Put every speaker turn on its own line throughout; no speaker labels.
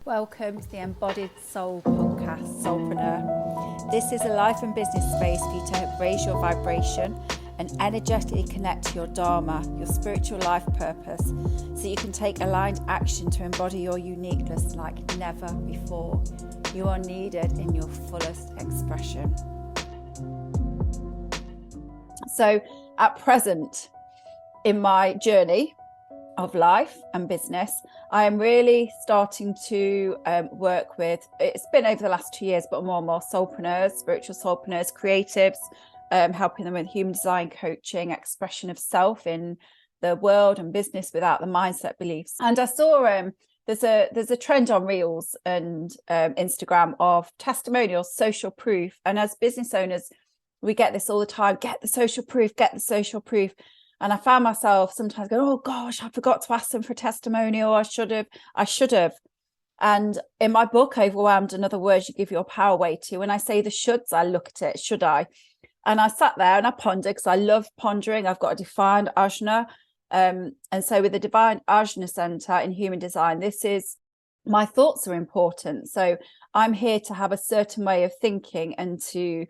Welcome to the Embodied Soul podcast, Soulpreneur. This is a life and business space for you to raise your vibration and energetically connect to your Dharma, your spiritual life purpose, so you can take aligned action to embody your uniqueness like never before. You are needed in your fullest expression. So at present in my journey of life and business, I am really starting to work with, it's been over the last 2 years, but more and more soulpreneurs, spiritual soulpreneurs, creatives, helping them with human design coaching, expression of self in the world and business without the mindset beliefs. And I saw there's a trend on Reels and Instagram of testimonials, social proof. And as business owners, we get this all the time, get the social proof, get the social proof. And I found myself sometimes going, oh gosh, I forgot to ask them for a testimonial. I should have. And in my book, Overwhelmed, Another Word You Give Your Power Away To, when I say the shoulds, I look at it, should I? And I sat there and I pondered, because I love pondering. I've got a defined ajna. And so with the Divine Ajna Center in Human Design, this is, my thoughts are important. So I'm here to have a certain way of thinking and to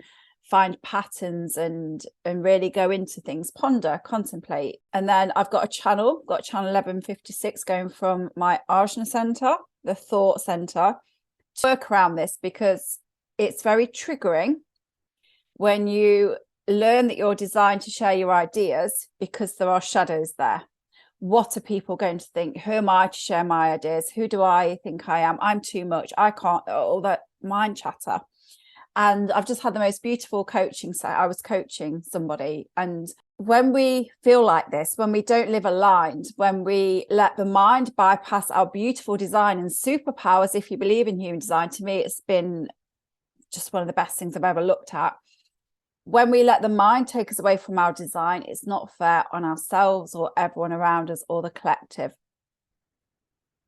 find patterns and really go into things, ponder, contemplate. And then I've got channel 1156 going from my Ajna Center, the thought center, to work around this, because it's very triggering when you learn that you're designed to share your ideas, because there are shadows there. What are people going to think? Who am I to share my ideas? Who do I think I am? I'm too much. I can't, all that mind chatter. And I've just had the most beautiful coaching set. I was coaching somebody. And when we feel like this, when we don't live aligned, when we let the mind bypass our beautiful design and superpowers, if you believe in human design, to me, it's been just one of the best things I've ever looked at. When we let the mind take us away from our design, it's not fair on ourselves or everyone around us or the collective.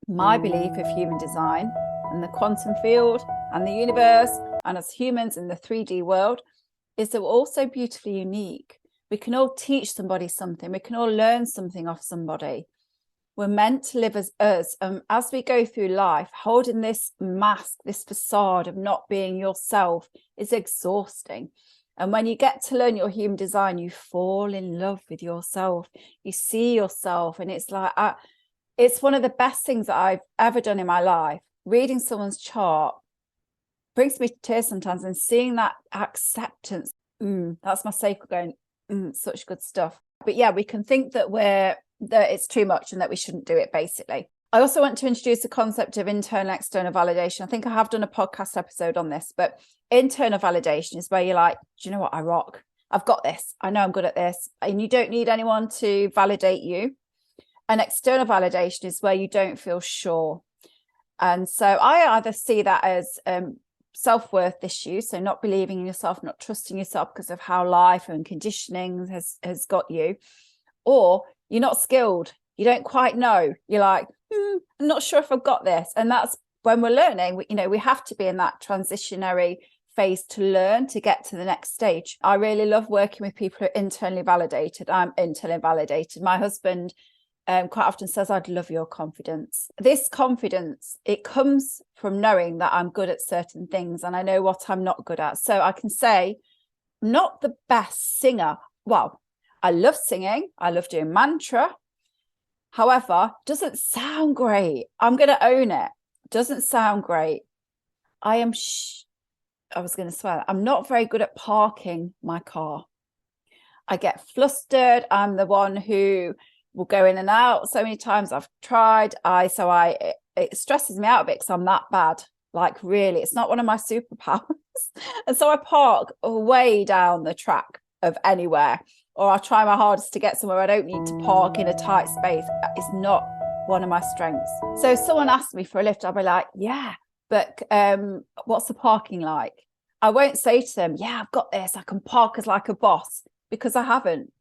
My belief of human design and the quantum field and the universe, and as humans in the 3D world, is that we're also beautifully unique. We can all teach somebody something. We can all learn something off somebody. We're meant to live as us. As we go through life, holding this mask, this facade of not being yourself is exhausting. And when you get to learn your human design, you fall in love with yourself. You see yourself. And it's like, it's one of the best things that I've ever done in my life. Reading someone's chart brings me to tears sometimes, and seeing that acceptance, that's my sacral going, such good stuff. But yeah, we can think that it's too much and that we shouldn't do it, basically. I also want to introduce the concept of internal and external validation. I think I have done a podcast episode on this, but internal validation is where you're like, do you know what? I rock. I've got this. I know I'm good at this. And you don't need anyone to validate you. And external validation is where you don't feel sure. And so I either see that as self-worth issues, so not believing in yourself, not trusting yourself because of how life and conditioning has got you, or you're not skilled, you don't quite know, you're like, I'm not sure if I've got this. And that's when we're learning, we have to be in that transitionary phase to learn to get to the next stage. I really love working with people who are internally validated. I'm internally validated. My husband quite often says, I'd love your confidence. This confidence, it comes from knowing that I'm good at certain things and I know what I'm not good at. So I can say, I'm not the best singer. Well, I love singing. I love doing mantra. However, doesn't sound great. I'm going to own it. Doesn't sound great. I was going to swear. I'm not very good at parking my car. I get flustered. I'm the one who will go in and out so many times. I've tried. It stresses me out a bit because I'm that bad. Like, really, it's not one of my superpowers. And so I park way down the track of anywhere, or I'll try my hardest to get somewhere I don't need to park in a tight space. It's not one of my strengths. So if someone asks me for a lift, I'll be like, yeah, but what's the parking like? I won't say to them, yeah, I've got this. I can park as like a boss, because I haven't.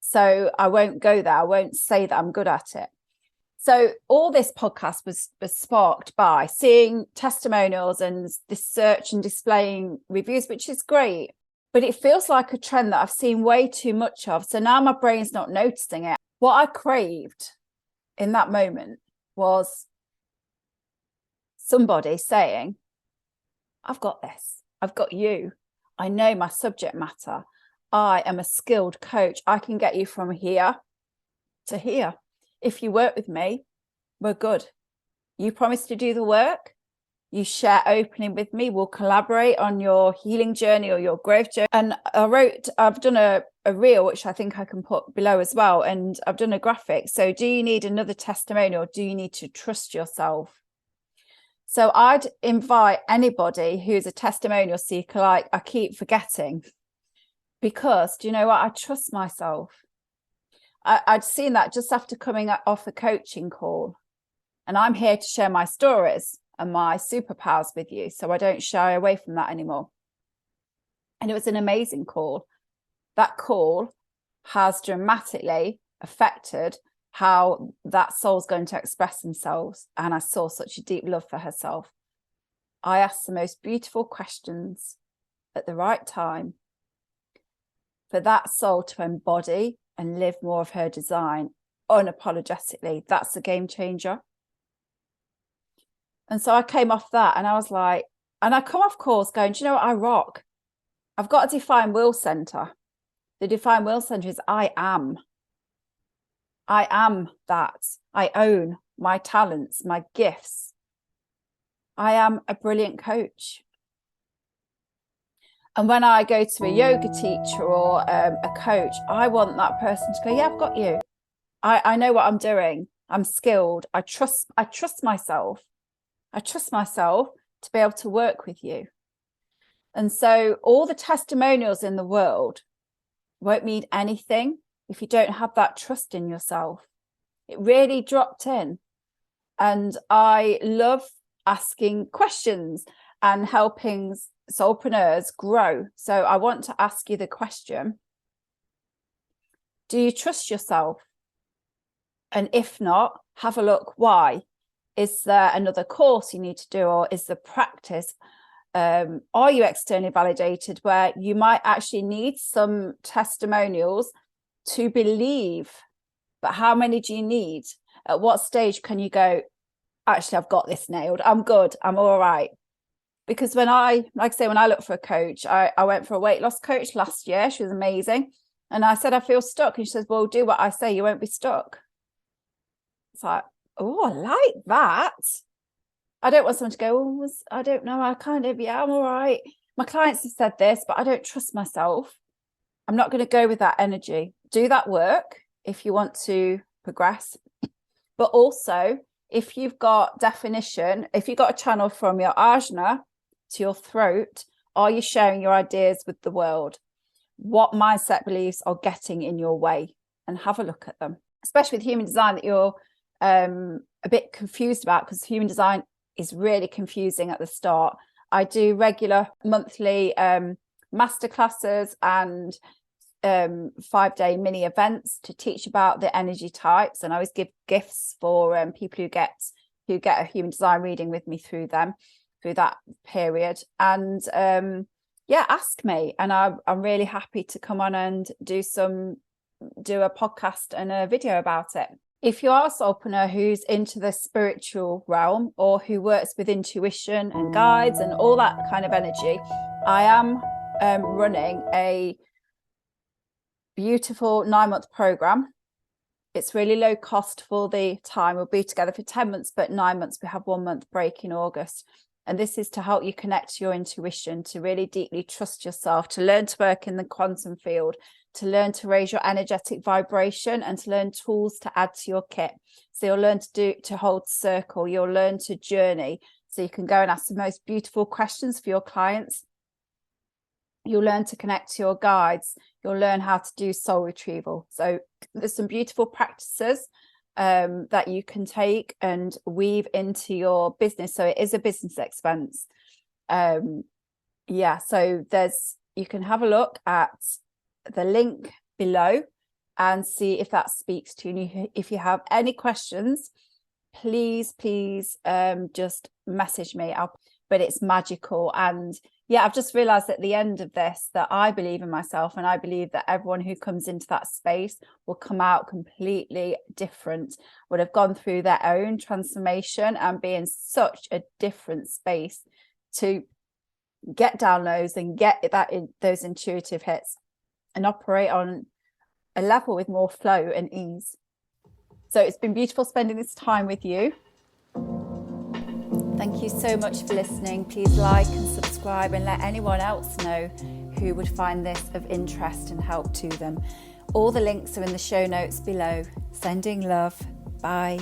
So I won't go there. I won't say that I'm good at it. So all this podcast was sparked by seeing testimonials and this search and displaying reviews, which is great. But it feels like a trend that I've seen way too much of. So now my brain's not noticing it. What I craved in that moment was somebody saying, I've got this, I've got you, I know my subject matter, I am a skilled coach, I can get you from here to here. If you work with me, we're good. You promise to do the work, you share openly with me, we'll collaborate on your healing journey or your growth journey. And I've done a reel, which I think I can put below as well, and I've done a graphic. So do you need another testimonial? Do you need to trust yourself? So I'd invite anybody who's a testimonial seeker, like I keep forgetting, because do you know what? I trust myself. I'd seen that just after coming off a coaching call, and I'm here to share my stories and my superpowers with you, so I don't shy away from that anymore. And it was an amazing call. That call has dramatically affected how that soul's going to express themselves. And I saw such a deep love for herself. I asked the most beautiful questions at the right time for that soul to embody and live more of her design unapologetically. That's a game changer. And so I came off that and I was like, and I come off calls going, do you know what? I rock. I've got a defined will center. The defined will center is I am that. I own my talents, my gifts. I am a brilliant coach. And when I go to a yoga teacher or a coach, I want that person to go, yeah, I've got you. I know what I'm doing. I'm skilled. I trust myself. I trust myself to be able to work with you. And so all the testimonials in the world won't mean anything if you don't have that trust in yourself. It really dropped in. And I love asking questions and helping soulpreneurs grow. So I want to ask you the question, do you trust yourself? And if not, have a look why. Is there another course you need to do, or is the practice? Are you externally validated, where you might actually need some testimonials to believe? But how many do you need? At what stage can you go, actually, I've got this nailed. I'm good. I'm all right. Because when I look for a coach, I went for a weight loss coach last year. She was amazing. And I said, I feel stuck. And she says, well, do what I say. You won't be stuck. It's like, oh, I like that. I don't want someone to go, oh, I don't know, I kind of, yeah, I'm all right. My clients have said this, but I don't trust myself. I'm not going to go with that energy. Do that work if you want to progress. But also, if you've got definition, if you've got a channel from your ajna to your throat, are you sharing your ideas with the world? What mindset beliefs are getting in your way? And have a look at them, especially with human design that you're a bit confused about, because human design is really confusing at the start. I do regular monthly masterclasses and 5-day mini events to teach about the energy types, and I always give gifts for people who get a human design reading with me through that period. And ask me, and I'm really happy to come on and do a podcast and a video about it. If you are a soulpreneur who's into the spiritual realm, or who works with intuition and guides and all that kind of energy, I am running a beautiful 9-month program. It's really low cost for the time. We'll be together for 10 months, but 9 months. We have 1 month break in August. And this is to help you connect to your intuition, to really deeply trust yourself, to learn to work in the quantum field, to learn to raise your energetic vibration, and to learn tools to add to your kit. So you'll learn to hold circle, you'll learn to journey, so you can go and ask the most beautiful questions for your clients. You'll learn to connect to your guides. You'll learn how to do soul retrieval. So there's some beautiful practices that you can take and weave into your business. So it is a business expense. So you can have a look at the link below and see if that speaks to you. If you have any questions, please just message me. But it's magical. And yeah, I've just realized at the end of this that I believe in myself, and I believe that everyone who comes into that space will come out completely different, would have gone through their own transformation and be in such a different space to get downloads and get those intuitive hits and operate on a level with more flow and ease. So it's been beautiful spending this time with you. Thank you so much for listening. Please like and subscribe and let anyone else know who would find this of interest and help to them. All the links are in the show notes below. Sending love. Bye.